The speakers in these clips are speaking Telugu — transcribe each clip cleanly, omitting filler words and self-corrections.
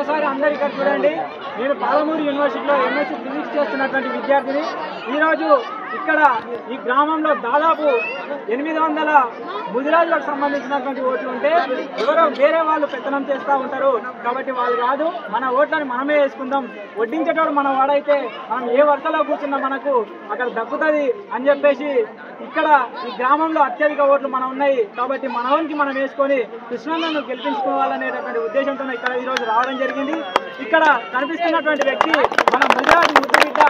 ఒక్కసారి అందరు ఇక్కడ చూడండి. నేను పాలమూరు యూనివర్సిటీలో ఎంఎస్సీ ఫిజిక్స్ చేస్తున్నటువంటి విద్యార్థిని. ఈరోజు ఇక్కడ ఈ గ్రామంలో దాదాపు 800 ముదిరాజులకు సంబంధించినటువంటి ఓట్లు ఉంటే ఎవరో వేరే వాళ్ళు పెత్తనం చేస్తూ ఉంటారు. కాబట్టి వాళ్ళు కాదు, మన ఓట్లను మనమే వేసుకుందాం. వడ్డించేటోడు మన వాడైతే మనం ఏ వరుసలో కూర్చున్నా మనకు అక్కడ దక్కుతుంది అని చెప్పేసి ఇక్కడ ఈ గ్రామంలో అత్యధిక ఓట్లు మనం ఉన్నాయి. కాబట్టి మనవానికి మనం వేసుకొని కృష్ణన్నను గెలిపించుకోవాలనేటటువంటి ఉద్దేశంతో ఇక్కడ ఈరోజు రావడం జరిగింది. ఇక్కడ కనిపిస్తున్నటువంటి వ్యక్తి మన ముదిరాజు ముద్దుబిడ్డ.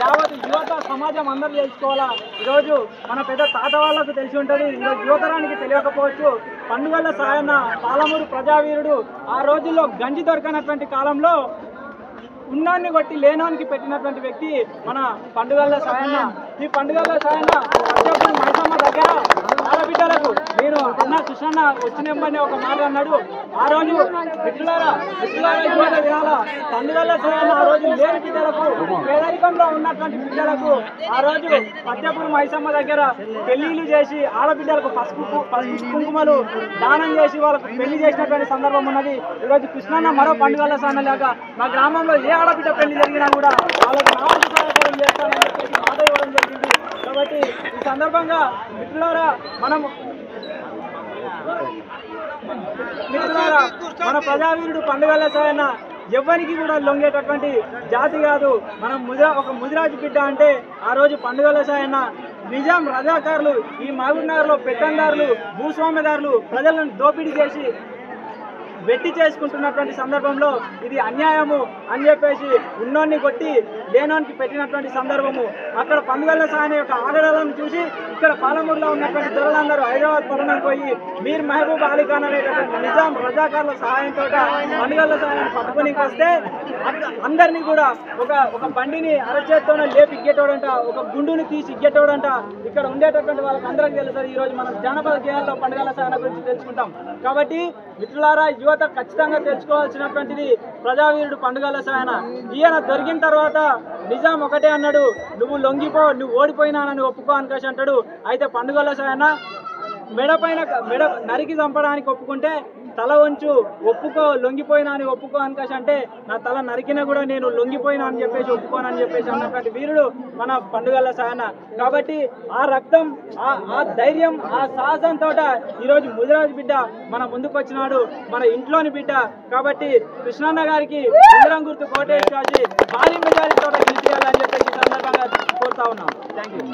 యావత్ యువత సమాజం అందరూ తెలుసుకోవాలా. ఈరోజు మన పెద్ద తాత వాళ్ళకు తెలిసి ఉంటుంది, ఈరోజు యువతరానికి తెలియకపోవచ్చు. పండుగల సాయన్న పాలమూరు ప్రజావీరుడు. ఆ రోజుల్లో గంజి దొరకనటువంటి కాలంలో ఉన్నాన్ని కొట్టి లేనానికి పెట్టినటువంటి వ్యక్తి మన పండుగల సాయన్న. ఈ పండుగల సాయన్న అత్యప్పుడు మైసమ్మ దగ్గర ఆడబిడ్డలకు నేను అన్న కృష్ణన్న వచ్చినమ్మని ఒక మాట అన్నాడు. ఆ రోజు బిడ్డలారా యువత వినాల. పండుగల సాయన్న ఆ రోజు లేని బిడ్డలకు, పేదరికంలో ఉన్నటువంటి బిడ్డలకు ఆ రోజు అత్యప్పుడు మైసమ్మ దగ్గర పెళ్లిళ్ళు చేసి ఆడబిడ్డలకు పసుపు కుంకుమలు దానం చేసి వాళ్ళకు పెళ్లి చేసినటువంటి సందర్భం ఉన్నది. ఈరోజు కృష్ణన్న మరో పండుగల సాయన్న లాగా మా గ్రామంలో ఏ ఆడబిడ్డ పెళ్లి జరిగినా కూడా వాళ్ళకి నాలుగు సహాయపడం చేస్తానని చెప్పేసి మాట ఇవ్వడం జరిగింది. కాబట్టి ఈ సందర్భంగా మిత్రులారా మన ప్రజావీరుడు పండుగల సాయన్న ఎవ్వరికి కూడా లొంగేటటువంటి జాతి కాదు. మనం ఒక ముదిరాజు బిడ్డ అంటే ఆ రోజు పండుగల సాయన్న నిజాం రజాకారులు ఈ మహబూబ్నగర్లో పెత్తందారులు భూస్వామ్యదారులు ప్రజలను దోపిడీ చేసి వెట్టి చేసుకుంటున్నటువంటి సందర్భంలో ఇది అన్యాయము అని చెప్పేసి ఉన్నోన్ని కొట్టి లేనోనికి పెట్టినటువంటి సందర్భము. అక్కడ పండుగల సాయన యొక్క ఆగడాలను చూసి ఇక్కడ పాలమూరులో ఉన్నటువంటి దొరలందరూ హైదరాబాద్ పట్టణం పోయి మీర్ మహబూబ్ అలీ ఖాన్ అనేటటువంటి నిజాం రజాకారుల సహాయంతో పండుగల సాయాన్ని పట్టుకునికి వస్తే అందరినీ కూడా ఒక బండిని అరచేత్తోనే లేపి ఇగ్గేటోడంట, ఒక గుండుని తీసి ఇగ్గేటోడంట. ఇక్కడ ఉండేటటువంటి వాళ్ళకి అందరికీ తెలుస్తుంది. ఈరోజు మనం జానపద గేయాల్లో పండుగల సాయన గురించి తెలుసుకుంటాం. కాబట్టి మిత్రులారా యువత ఖచ్చితంగా తెలుసుకోవాల్సినటువంటిది ప్రజావీరుడు పండుగల సాయన. ఈయన దొరికిన తర్వాత నిజాం ఒకటే అన్నాడు, నువ్వు లొంగిపో, నువ్వు ఓడిపోయినానని ఒప్పుకో అనుకోసి అంటాడు. అయితే పండుగల సాయన మెడ నరికి చంపడానికి ఒప్పుకుంటే తల వంచు ఒప్పుకో, లొంగిపోయినా అని ఒప్పుకో అనుకోసి అంటే నా తల నరికినా కూడా నేను లొంగిపోయినా అని చెప్పేసి ఒప్పుకోనని చెప్పేసి అన్నటువంటి వీరుడు మన పండుగల సాయన. కాబట్టి ఆ రక్తం, ఆ ధైర్యం, ఆ సాహసంతో ఈరోజు ముదిరాజు బిడ్డ మన ముందుకు వచ్చినాడు, మన ఇంట్లోని బిడ్డ. కాబట్టి కృష్ణన్న గారికి ఉంగరం గుర్తు కోటేసి రాసి భారీ మెజారిటీతో గెలిచేయాలని చెప్పేసి సందర్భంగా కోరుతా ఉన్నాం. Thank you.